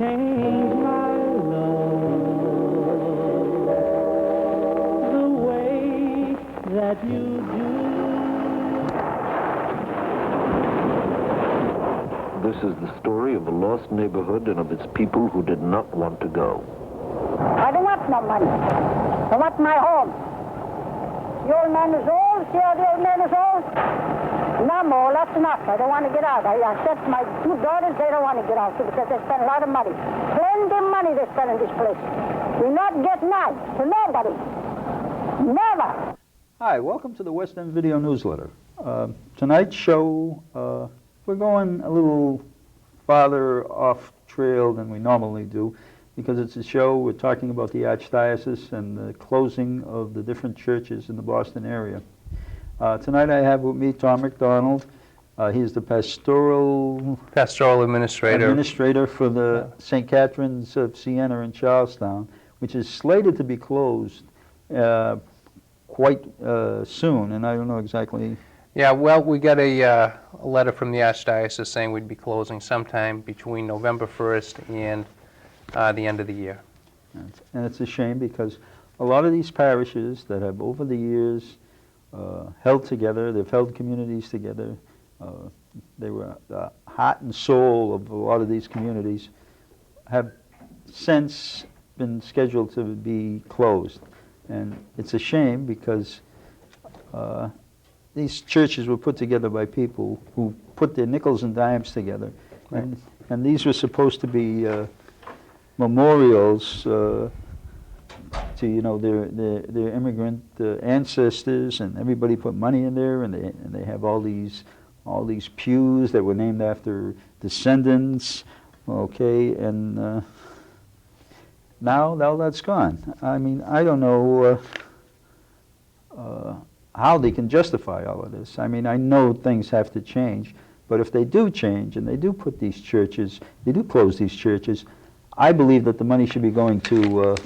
change my love the way that you do. This is the story of a lost neighborhood and of its people who did not want to go. I don't want no money. I want my home. The old man is old. See how the old man is old? And I'm old. That's enough. I don't want to get out. I said to my two daughters, they don't want to get out too because they spend a lot of money. Plenty of money they spend in this place. We're not getting out to nobody. Never. Hi, welcome to the West End Video Newsletter. Tonight's show, we're going a little farther off trail than we normally do because it's a show we're talking about the Archdiocese and the closing of the different churches in the Boston area. Tonight I have with me Tom MacDonald. He's the Pastoral Administrator for the St. Catherine's of Siena in Charlestown, which is slated to be closed quite soon, and I don't know exactly. Yeah, well, we got a letter from the Archdiocese saying we'd be closing sometime between November 1st and the end of the year. And it's a shame because a lot of these parishes that have over the years held together, they've held communities together, they were the heart and soul of a lot of these communities, have since been scheduled to be closed. And it's a shame because these churches were put together by people who put their nickels and dimes together. Right. And these were supposed to be memorials to, you know, their immigrant ancestors, and everybody put money in there, and they have all these pews that were named after descendants, okay, and now that's gone. I mean, I don't know how they can justify all of this. I mean, I know things have to change, but if they do change and they do put these churches, they do close these churches, I believe that the money should be going to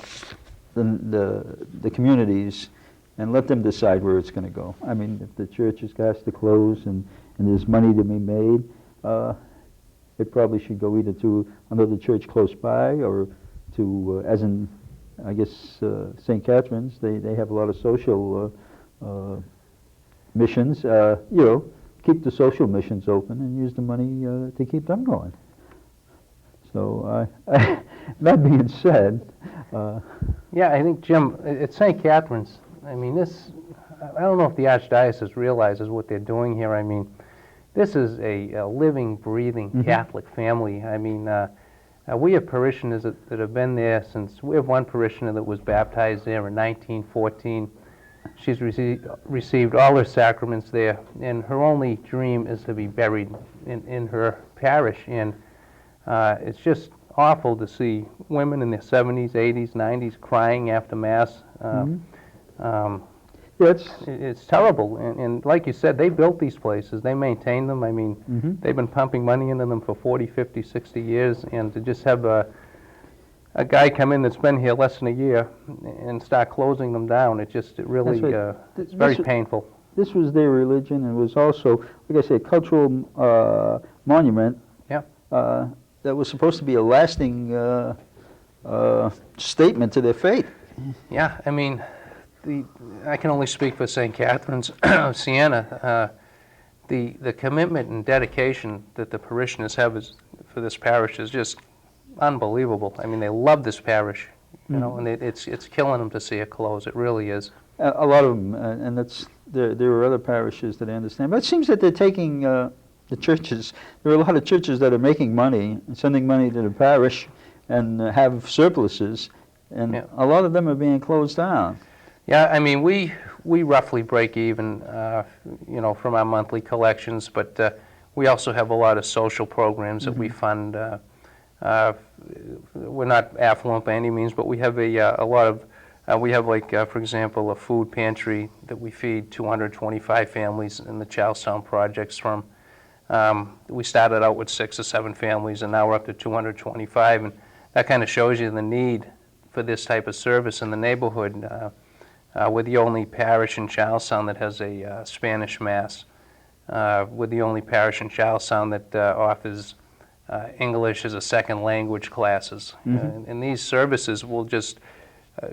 the communities and let them decide where it's going to go. I mean, if the church has to close and there's money to be made, it probably should go either to another church close by or to, as in, I guess, St. Catherine's. They have a lot of social missions. You know, keep the social missions open and use the money to keep them going. So that being said, yeah, I think, Jim, at St. Catherine's, I mean, this, I don't know if the Archdiocese realizes what they're doing here. I mean, this is a living, breathing Catholic family. I mean, we have parishioners that have been there since, we have one parishioner that was baptized there in 1914. She's received all her sacraments there, and her only dream is to be buried in her parish. And it's just awful to see women in their 70s, 80s, 90s crying after Mass. It's terrible. And like you said, they built these places. They maintain them. I mean, they've been pumping money into them for 40, 50, 60 years. And to just have a guy come in that's been here less than a year and start closing them down, it really, right. It's very painful. This was their religion, and was also, like I said, a cultural monument. Yeah. That was supposed to be a lasting statement to their faith. Yeah, I mean, I can only speak for St. Catherine's of Siena. The commitment and dedication that the parishioners have for this parish is just unbelievable. I mean, they love this parish, you know, and it's killing them to see it close. It really is. A lot of them, and there are other parishes that I understand. But it seems that they're taking the churches. There are a lot of churches that are making money, sending money to the parish, and have surpluses, and a lot of them are being closed down. Yeah, I mean, we roughly break even, you know, from our monthly collections, but we also have a lot of social programs that we fund. We're not affluent by any means, but we have a lot of, we have, like, for example, a food pantry that we feed 225 families in the Charlestown projects from. We started out with 6 or 7 families, and now we're up to 225, and that kind of shows you the need for this type of service in the neighborhood. We're the only parish in Charlestown that has a Spanish Mass. We're the only parish in Charlestown that offers English as a second language classes. And these services will just,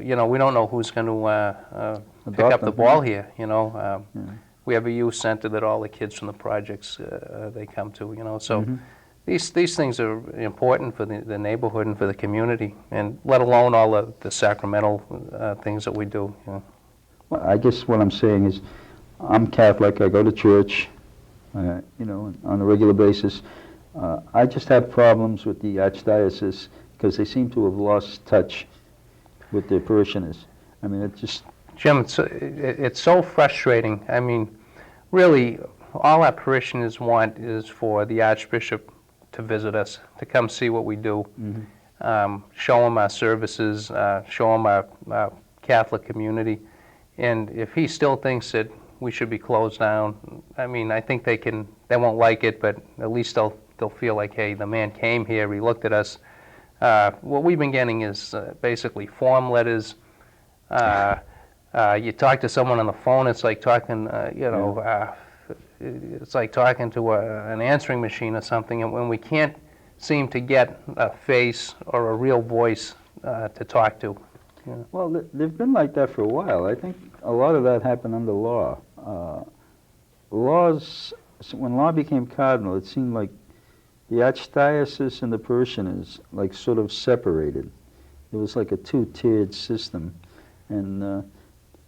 you know, we don't know who's going to pick up the ball here, you know. We have a youth center that all the kids from the projects, they come to, you know. So these things are important for the neighborhood and for the community, and let alone all the sacramental things that we do. You know. Well, I guess what I'm saying is, I'm Catholic, I go to church, you know, on a regular basis. I just have problems with the Archdiocese because they seem to have lost touch with their parishioners. I mean, it just... Jim, it's so frustrating. I mean, really, all our parishioners want is for the Archbishop to visit us, to come see what we do, show them our services, show them our Catholic community. And if he still thinks that we should be closed down, I mean, I think they won't like it, but at least they'll feel like, hey, the man came here, he looked at us. What we've been getting is basically form letters. You talk to someone on the phone, it's like talking, you know, it's like talking to an answering machine or something, and when we can't seem to get a face or a real voice to talk to. Yeah. Well, they've been like that for a while. I think a lot of that happened under law. When law became cardinal, it seemed like the Archdiocese and the parishioners like sort of separated. It was like a two-tiered system, and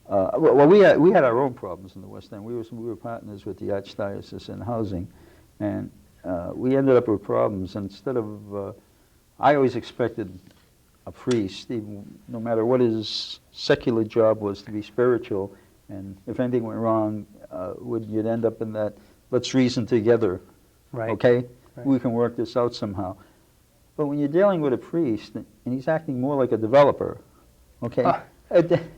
well, we had our own problems in the West End. We were partners with the Archdiocese in housing, and we ended up with problems. And instead of, I always expected a priest, even, no matter what his secular job was, to be spiritual. And if anything went wrong, you'd end up in that, let's reason together, Right. Okay? Right. We can work this out somehow. But when you're dealing with a priest, and he's acting more like a developer, okay?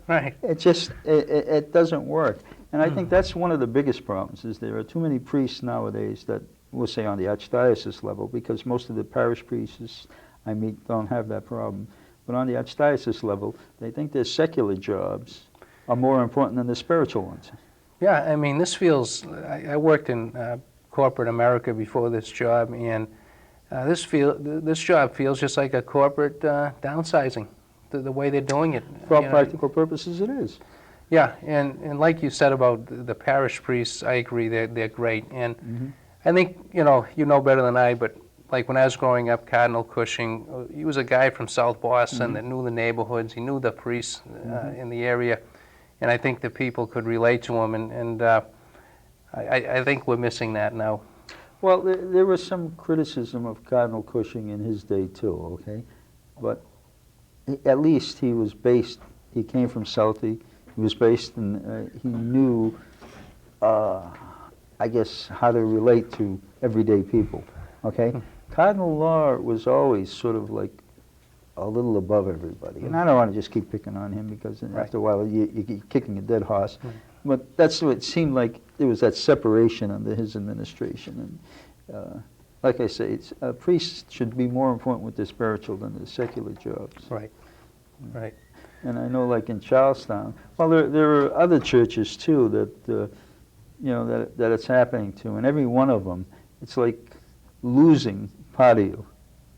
Right. It doesn't work. And I think that's one of the biggest problems, is there are too many priests nowadays that, we'll say on the Archdiocese level, because most of the parish priests I meet don't have that problem. But on the Archdiocese level, they think their secular jobs are more important than the spiritual ones. Yeah, I mean, this feels, I worked in corporate America before this job, and this job feels just like a corporate downsizing, the way they're doing it. For all practical purposes, it is. Yeah, and like you said about the parish priests, I agree, they're great. And I think, you know better than I, but like when I was growing up, Cardinal Cushing, he was a guy from South Boston that knew the neighborhoods, he knew the priests in the area, and I think the people could relate to him, and I think we're missing that now. Well, there was some criticism of Cardinal Cushing in his day too, okay? But at least he was based, he came from Southie, he was based in, he knew, I guess, how to relate to everyday people, okay? Cardinal Law was always sort of like a little above everybody. And I don't want to just keep picking on him, because after a while you're kicking a dead horse. But that's what it seemed like. There was that separation under his administration. And like I say, priests should be more important with their spiritual than their secular jobs. Right, right. And I know, like in Charlestown, well, there are other churches too that, you know, that it's happening to, and every one of them, it's like losing part of you.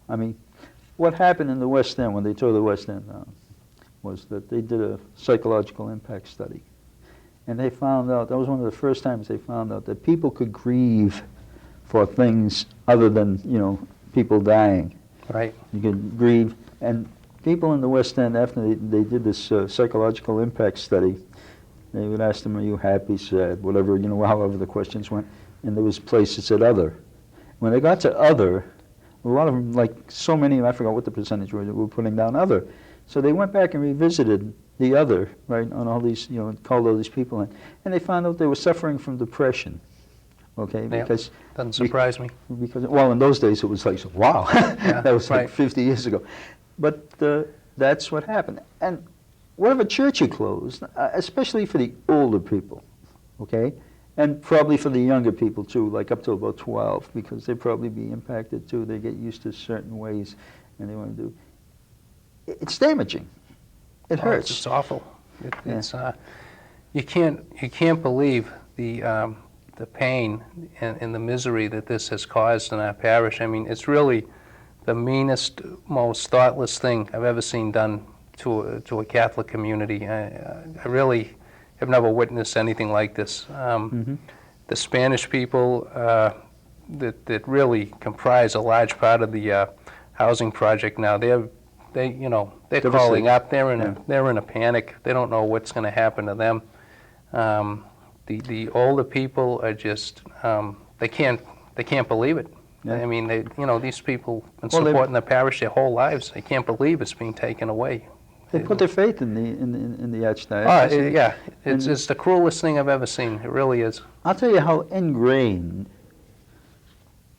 I mean, what happened in the West End when they tore the West End down was that they did a psychological impact study. And they found out, that was one of the first times they found out that people could grieve for things other than, you know, people dying. Right. You could grieve. And people in the West End, after they did this psychological impact study, they would ask them, are you happy, sad, whatever, you know, however the questions went. And there was a place that said other. When they got to other, a lot of them, like so many, I forgot what the percentage was, were putting down other. So they went back and revisited the other, right, on all these, you know, called all these people in. And they found out they were suffering from depression, okay? Yeah, because doesn't surprise me. Because, well, in those days it was like, wow, Yeah, that was like right. 50 years ago. But that's what happened. And whatever church you closed, especially for the older people, okay? And probably for the younger people too, like up to about 12, because they'd probably be impacted too. They get used to certain ways, and they want to do. It's damaging. It hurts. It's awful. It's you can't believe the the pain and the misery that this has caused in our parish. I mean, it's really the meanest, most thoughtless thing I've ever seen done to a Catholic community. I really have never witnessed anything like this. The Spanish people that really comprise a large part of the housing project now, they're calling up. They're in a panic. They don't know what's going to happen to them. The older people are just they can't believe it. Yeah. I mean, these people have been supporting the parish their whole lives. They can't believe it's being taken away. They put their faith in the archdiocese. Yeah, it's the cruelest thing I've ever seen. It really is. I'll tell you how ingrained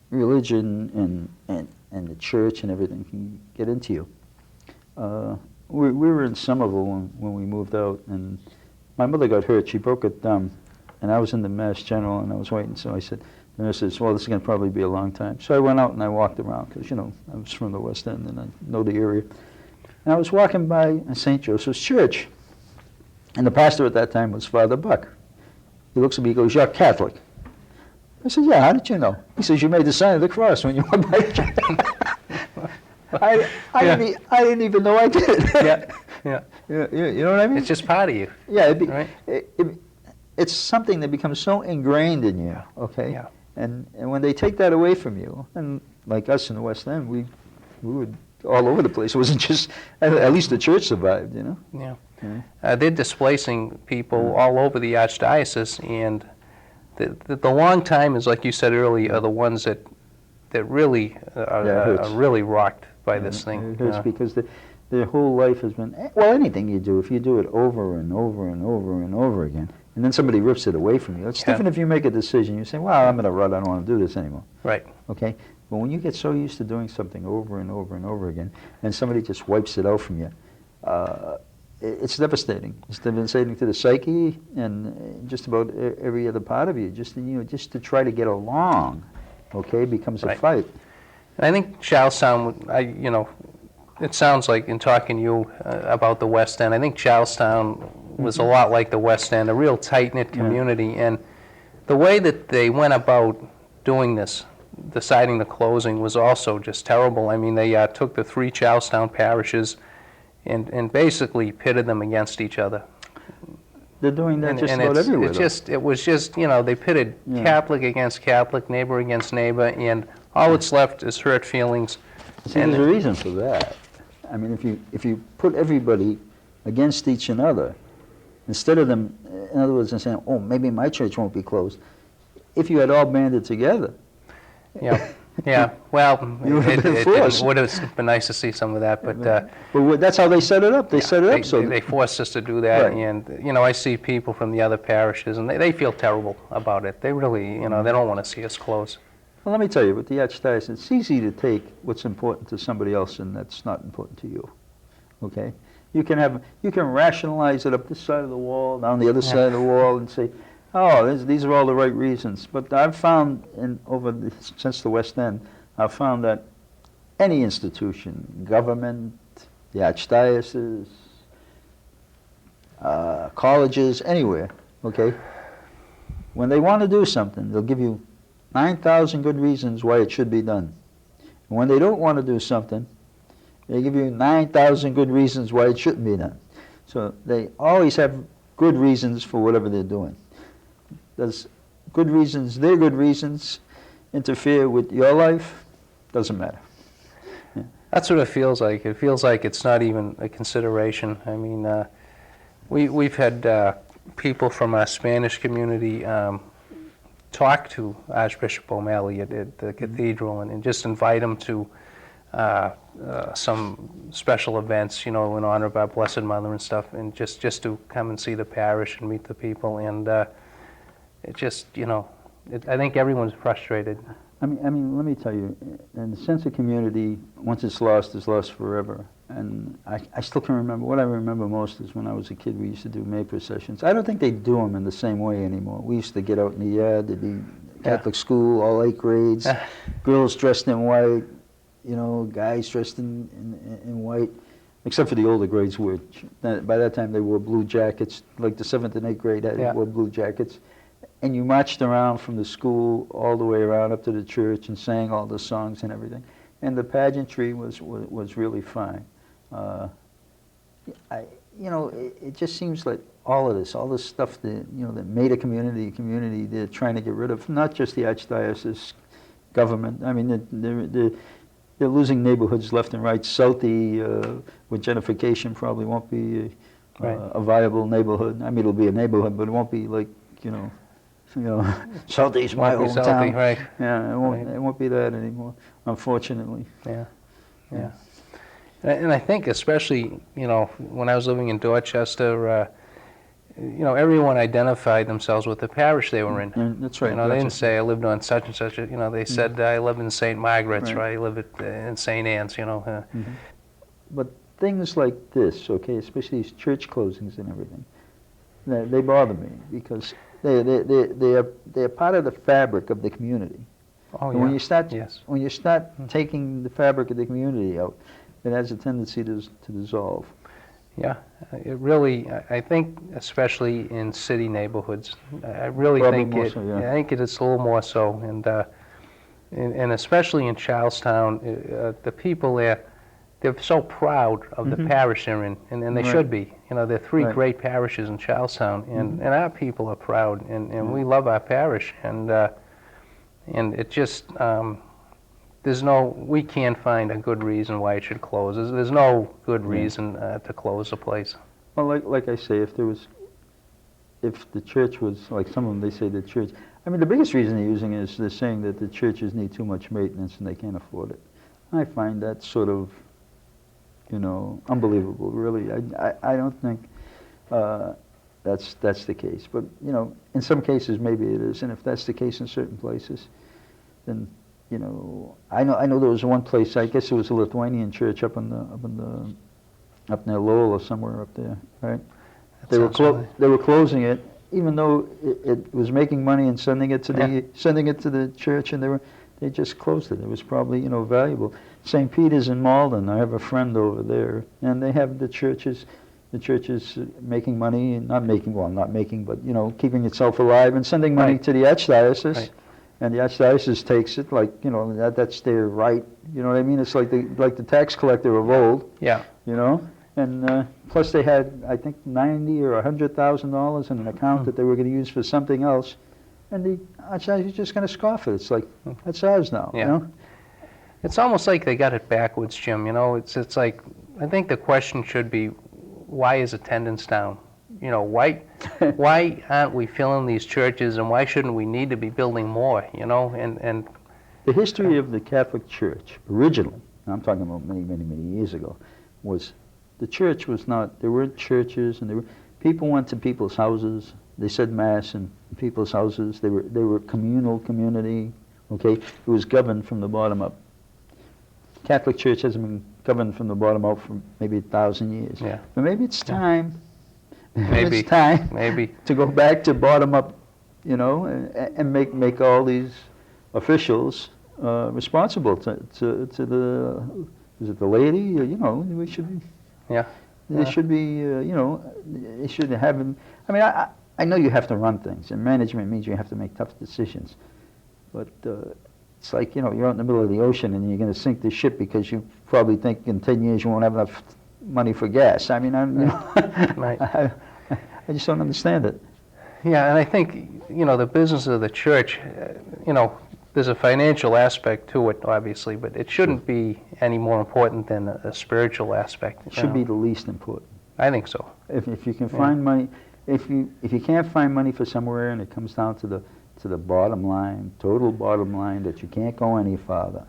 religion and the church and everything can get into you. We were in Somerville when we moved out, and my mother got hurt. She broke her thumb, and I was in the Mass General, and I was waiting. So I said, the nurse says, well, this is going to probably be a long time. So I went out and I walked around because, I was from the West End and I know the area. And I was walking by St. Joseph's Church, and the pastor at that time was Father Buck. He looks at me, he goes, "You're Catholic." I said, "Yeah, how did you know?" He says, "You made the sign of the cross when you went by." I didn't even know I did. Yeah. You know what I mean? It's just part of you. Yeah, right? It's something that becomes so ingrained in you, okay? Yeah. And when they take that away from you, and like us in the West End, we would all over the place. It wasn't just, at least the church survived, Yeah. Yeah. They're displacing people all over the archdiocese, and the long timers, like you said earlier, are the ones that really are really rocked by this thing. It hurts because their whole life has been, well, anything you do, if you do it over and over and over and over again, and then somebody rips it away from you. It's different if you make a decision. You say, well, I'm in a rut, I don't want to do this anymore. Right. Okay? But when you get so used to doing something over and over and over again, and somebody just wipes it out from you, it's devastating. It's devastating to the psyche and just about every other part of you. Just to try to get along, okay, becomes a fight. And I think Charlestown, it sounds like in talking to you about the West End, I think Charlestown was a lot like the West End, a real tight-knit community. And the way that they went about doing this, deciding the closing, was also just terrible. I mean, they took the 3 Charlestown parishes and basically pitted them against each other. They're doing that just about everywhere. It was just, they pitted Catholic against Catholic, neighbor against neighbor, and all that's left is hurt feelings. See, there's a reason for that. I mean, if you put everybody against each another, instead of them, in other words, saying, oh, maybe my church won't be closed, if you had all banded together. Yeah. Well, it would have been nice to see some of that, but that's how they set it up. They set it up so they forced us to do that, and I see people from the other parishes, and they feel terrible about it. They really, they don't want to see us close. Well, let me tell you, with the archdiocese, it's easy to take what's important to somebody else and that's not important to you. Okay, you can rationalize it up this side of the wall, down the other side of the wall, and say, oh, these are all the right reasons. But I've found, since the West End, I've found that any institution, government, the archdiocese, colleges, anywhere, okay, when they want to do something, they'll give you 9,000 good reasons why it should be done. And when they don't want to do something, they give you 9,000 good reasons why it shouldn't be done. So they always have good reasons for whatever they're doing. Does their good reasons, interfere with your life? Doesn't matter. Yeah. That's what it feels like. It feels like it's not even a consideration. I mean, we've had people from our Spanish community talk to Archbishop O'Malley at the cathedral and just invite him to some special events, in honor of our Blessed Mother and stuff, and just to come and see the parish and meet the people. And it just, I think everyone's frustrated. I mean, let me tell you, and the sense of community, once it's lost, is lost forever. And I still can remember, what I remember most is when I was a kid, we used to do May processions. I don't think they do them in the same way anymore. We used to get out in the yard, there'd be Catholic school, all 8 grades, girls dressed in white, guys dressed in white, except for the older grades by that time they wore blue jackets, like the 7th and 8th grade wore blue jackets. and you marched around from the school all the way around up to the church and sang all the songs and everything. And the pageantry was really fine. It just seems like all this stuff that, that made a community, they're trying to get rid of, not just the archdiocese government. I mean, they're losing neighborhoods left and right. Southie, with gentrification, probably won't be a viable neighborhood. I mean, it'll be a neighborhood, but it won't be like, Southie's my Won't be hometown. Southie, right. Yeah, Right. It won't be that anymore, unfortunately. Yeah. And I think especially, when I was living in Dorchester, everyone identified themselves with the parish they were in. That's right. They didn't say I lived on such and such. They said I live in St. Margaret's, Right. right? I live in St. Anne's. But things like this, okay, especially these church closings and everything, they bother me because they're part of the fabric of the community. Oh, And yeah. when you start taking the fabric of the community out, it has a tendency to dissolve. Yeah, it really, I think, especially in city neighborhoods, I really Probably think more it. so, yeah. I think it is a little more so, and especially in Charlestown, the people there, they're so proud of the parish they're in, and they Right. should be. There are three Right. great parishes in Charlestown, and our people are proud, and we love our parish, and it just. We can't find a good reason why it should close. There's no good reason to close the place. Well, like I say, if the church was, like some of them, they say the church, I mean, the biggest reason they're using it is they're saying that the churches need too much maintenance and they can't afford it. I find that sort of, unbelievable, really. I don't think that's the case. But, in some cases, maybe it is. And if that's the case in certain places, then, I know there was one place, I guess it was a Lithuanian church up near Lowell or somewhere up there, right? They were closing it, even though it was making money and sending it to the church, and they just closed it. It was probably valuable. St. Peter's in Malden, I have a friend over there, and they have the churches making money, and not making, but keeping itself alive and sending money Right. to the archdiocese. Right. And the archdiocese takes it like, that's their right. You know what I mean? It's like the tax collector of old. Yeah. And plus they had, I think, $90,000 or $100,000 in an account that they were going to use for something else, and the archdiocese is just going to scoff it. It's like, that's ours now. Yeah. It's almost like they got it backwards, Jim. It's like, I think the question should be, why is attendance down? Why aren't we filling these churches, and why shouldn't we need to be building more? And the history of the Catholic Church originally, and I'm talking about many, many, many years ago, was the church was not. There weren't churches, and people went to people's houses. They said mass in people's houses. They were communal community. Okay, it was governed from the bottom up. Catholic Church hasn't been governed from the bottom up for maybe 1,000 years. Yeah. But maybe it's time. Maybe. It's time maybe. to go back to bottom up, and make all these officials responsible to the, is it the laity? We should be. Yeah. They should be, they should have them. I mean, I know you have to run things, and management means you have to make tough decisions. But it's like, you're out in the middle of the ocean and you're going to sink the ship because you probably think in 10 years you won't have enough money for gas. I mean, Right. I just don't understand it. Yeah, and I think, the business of the church, there's a financial aspect to it, obviously, but it shouldn't be any more important than a spiritual aspect. It should be the least important. I think so. If you can find money, if you can't find money for somewhere and it comes down to the bottom line, total bottom line, that you can't go any farther,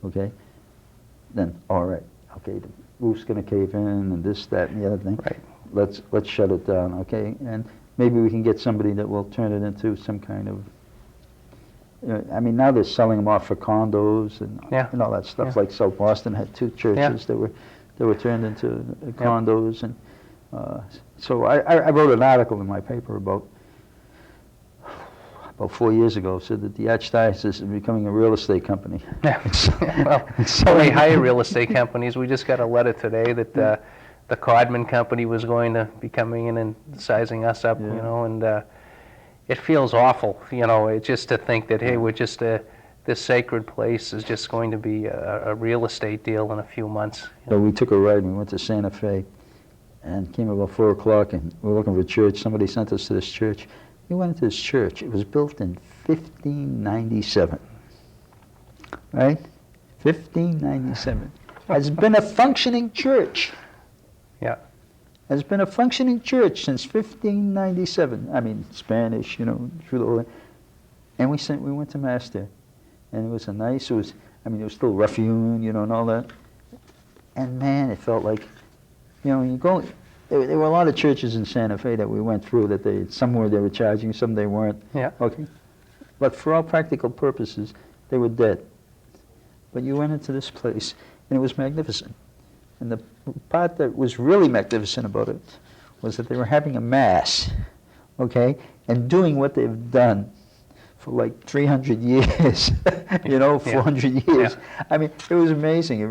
okay, then all right, okay, the roof's going to cave in and this, that, and the other thing. Right. Let's shut it down, okay, and maybe we can get somebody that will turn it into some kind of. I mean, now they're selling them off for condos and all that stuff. Yeah. Like South Boston had 2 churches that were turned into condos, and so I wrote an article in my paper about 4 years ago, said that the archdiocese is becoming a real estate company. Yeah. Well, we hire real estate companies. We just got a letter today that the Codman company was going to be coming in and sizing us up, Yeah. and it feels awful, you know, just to think that, hey, we're just this sacred place is just going to be a real estate deal in a few months. So we took a ride and we went to Santa Fe and came about 4 o'clock and we were looking for a church. Somebody sent us to this church. We went into this church. It was built in 1597, right? 1597. Has been a functioning church. Yeah. Has been a functioning church since 1597. I mean, Spanish, you know, through the whole. And we went to Mass there. And it was it was still rough-hewn, you know, and all that. And man, it felt like, you know, you go, there were a lot of churches in Santa Fe that we went through that somewhere they were charging, some they weren't. Yeah. Okay. But for all practical purposes, they were dead. But you went into this place, and it was magnificent. And the part that was really magnificent about it was that they were having a Mass, okay, and doing what they've done for like 300 years, you know, 400 years. Yeah. I mean, it was amazing. I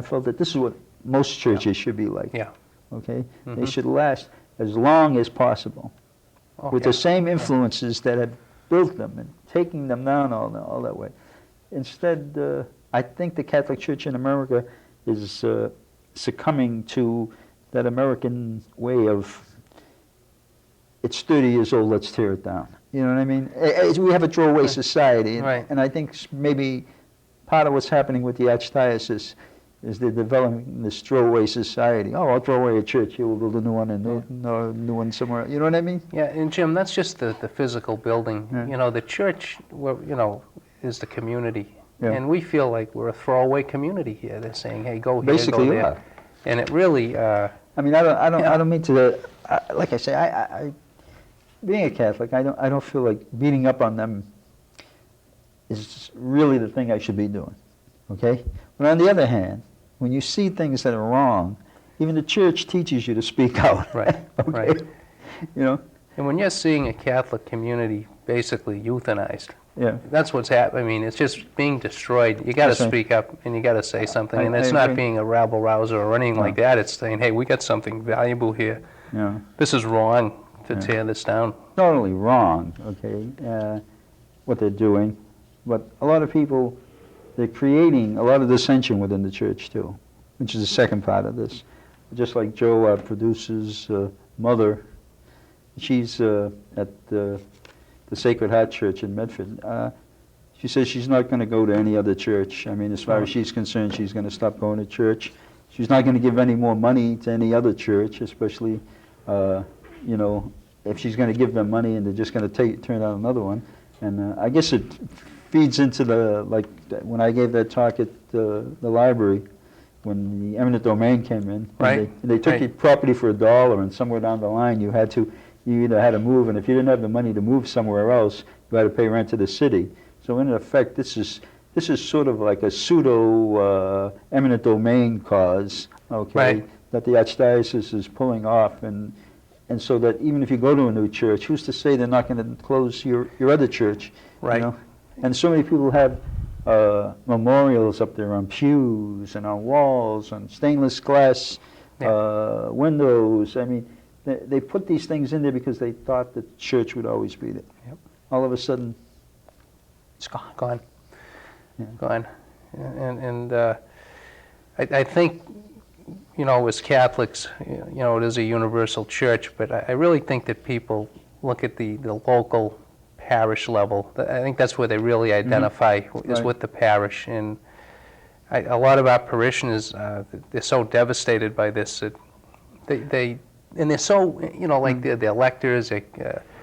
felt that this is what most churches should be like. Yeah. Okay? They should last as long as possible with the same influences that have built them and taking them down all that way. Instead, I think the Catholic Church in America is succumbing to that American way of, it's 30 years old, let's tear it down. You know what I mean? We have a throwaway society, and I think maybe part of what's happening with the Archdiocese is they're developing this throwaway society. Oh, I'll throw away a church here, we'll build a new one, and no new one somewhere. You know what I mean? Yeah, and Jim, that's just the physical building. Yeah. You know, the church, you know, is the community. Yeah. And we feel like we're a throwaway community here. They're saying, hey, go here, Basically, go you there. are. And it really... I mean, I don't mean to. Like I say, I being a Catholic, I don't feel like beating up on them is really the thing I should be doing. Okay, but on the other hand, when you see things that are wrong, even the church teaches you to speak out. Right. Okay, Right. You know. And when you're seeing a Catholic community basically euthanized, Yeah. that's what's happening. I mean, it's just being destroyed. You got to That's right. speak up and you got to say something. And it's I not agree. being a rabble-rouser or anything like that. It's saying, hey, we got something valuable here. Yeah. This is wrong to tear this down. Not only wrong, okay, what they're doing, but a lot of people, they're creating a lot of dissension within the church too, which is the second part of this. Just like Joe produces mother, she's at the Sacred Heart Church in Medford. She says she's not going to go to any other church. I mean, as far as she's concerned, she's going to stop going to church. She's not going to give any more money to any other church, especially, you know, if she's going to give them money and they're just going to turn out another one. And I guess it feeds into like when I gave that talk at the library, when the eminent domain came in. Right. They took your property for $1, and somewhere down the line you either had to move, and if you didn't have the money to move somewhere else, you had to pay rent to the city. So in effect, this is sort of like a pseudo eminent domain cause, okay, Right. that the Archdiocese is pulling off, and so that even if you go to a new church, who's to say they're not going to close your other church? Right. You know? And so many people have memorials up there on pews and on walls, on stainless glass windows. I mean, they put these things in there because they thought that the church would always be there. Yep. All of a sudden, it's gone. Gone. Yeah. Gone. And I think, you know, as Catholics, you know, it is a universal church, but I really think that people look at the local parish level. I think that's where they really identify, is Right. with the parish. And a lot of our parishioners, they're so devastated by this that they're so, you know, like they're lectors,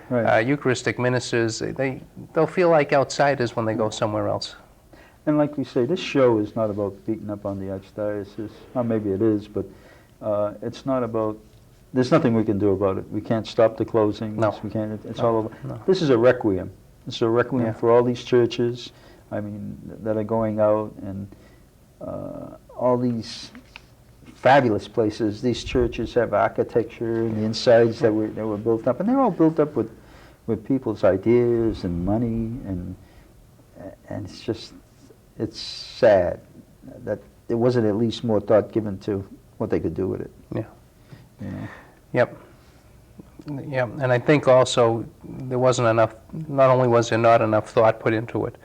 Right. Eucharistic ministers, they'll feel like outsiders when they go somewhere else. And like we say, this show is not about beating up on the Archdiocese. Or maybe it is, but it's not about, there's nothing we can do about it. We can't stop the closings. No. We can't, it's No. all over. No. This is a requiem. It's a requiem Yeah. for all these churches, I mean, that are going out, and all these fabulous places. These churches have architecture and the insides that were built up, and they're all built up with people's ideas and money, and it's just, it's sad that there wasn't at least more thought given to what they could do with it. Yeah. You know? Yep. Yeah, and I think also there wasn't enough, not only was there not enough thought put into it,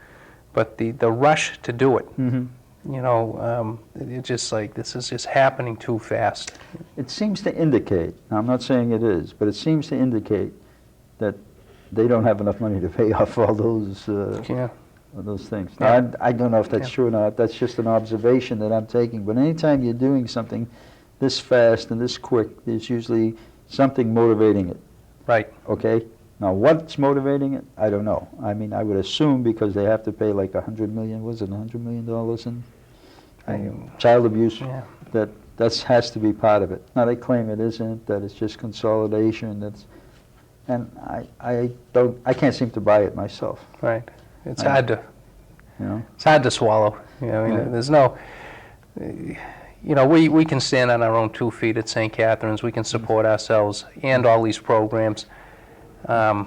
but the rush to do it. You know, it's just like, this is just happening too fast. It seems to indicate, now I'm not saying it is, but it seems to indicate that they don't have enough money to pay off all those Yeah. those things. Yeah. Now, I don't know if that's Yeah. true or not. That's just an observation that I'm taking. But anytime you're doing something this fast and this quick, there's usually something motivating it. Right. Okay? Now, what's motivating it? I don't know. I mean, I would assume because they have to pay like $100 million, was it $100 million in child abuse? Yeah. That has to be part of it. Now, they claim it isn't, that it's just consolidation. And I can't seem to buy it myself. Right. It's hard to, You know? it's hard to swallow. You know, I mean, Yeah. there's no, you know, we can stand on our own 2 feet at St. Catherine's. We can support ourselves and all these programs.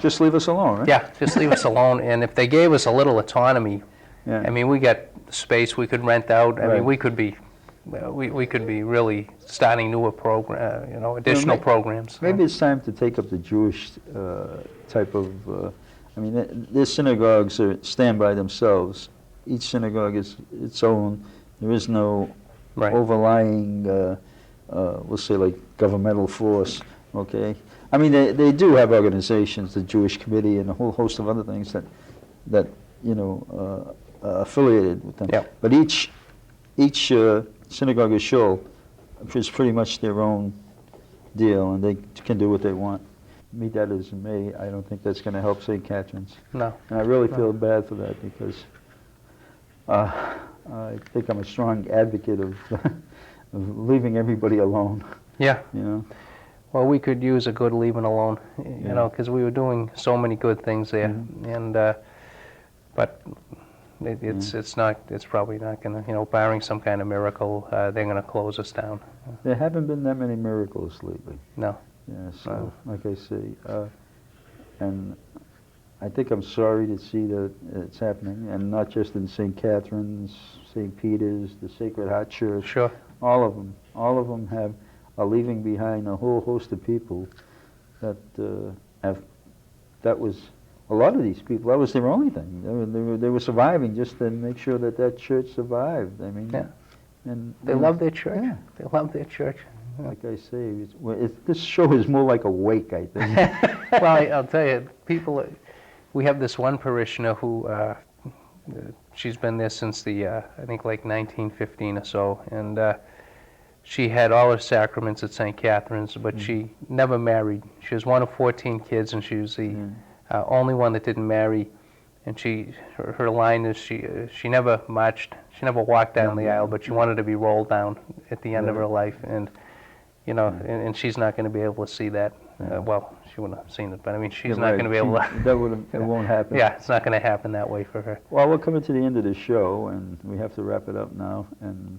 Just leave us alone, right? Yeah, just leave us alone. And if they gave us a little autonomy, Yeah. I mean, we got space we could rent out. I Right. mean, we could be really starting newer program, you know, additional programs. Maybe it's time to take up the Jewish type of. I mean, their synagogues stand by themselves. Each synagogue is its own. There is no Right. overlying, we'll say, like governmental force. Okay. I mean, they do have organizations, the Jewish Committee, and a whole host of other things that you know affiliated with them. Yeah. But each synagogue is shul is pretty much their own deal, and they can do what they want. Be that as it may, I don't think that's going to help St. Catherine's. No. And I really feel bad for that because I think I'm a strong advocate of, of leaving everybody alone, Yeah. you know. Well, we could use a good leaving alone, you Yeah. know, because we were doing so many good things there, and but it's probably not going to, you know, barring some kind of miracle, they're going to close us down. There haven't been that many miracles lately. No. Yeah, so, like I say, and I think I'm sorry to see that it's happening, and not just in St. Catherine's, St. Peter's, the Sacred Heart Church. Sure. All of them are leaving behind a whole host of people that that was, a lot of these people, that was their only thing. They were surviving just to make sure that church survived. I mean, Yeah. and They love their church. Yeah. They love their church. Like I say, this show is more like a wake, I think. Well, I'll tell you, people, we have this one parishioner who, she's been there since the, I think like 1915 or so, and she had all her sacraments at St. Catherine's, but she never married. She was one of 14 kids, and she was the only one that didn't marry. And her line is she never marched, she never walked down the aisle, but she wanted to be rolled down at the end of her life. And you know, and she's not going to be able to see that. Well, she wouldn't have seen it, but I mean, she's not going to be able to. It won't happen. Yeah, it's not going to happen that way for her. Well, we're coming to the end of the show, and we have to wrap it up now. And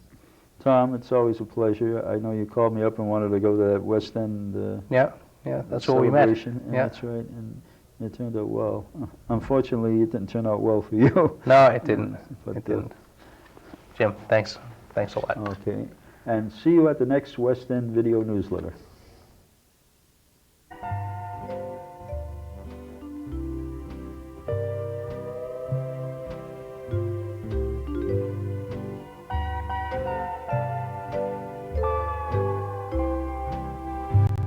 Tom, it's always a pleasure. I know you called me up and wanted to go to that West End. Yeah, that's where we met. celebration, and Yeah. that's right. And it turned out well. Unfortunately, it didn't turn out well for you. No, it didn't. But, It didn't. Jim, thanks. Thanks a lot. Okay. And see you at the next West End video newsletter.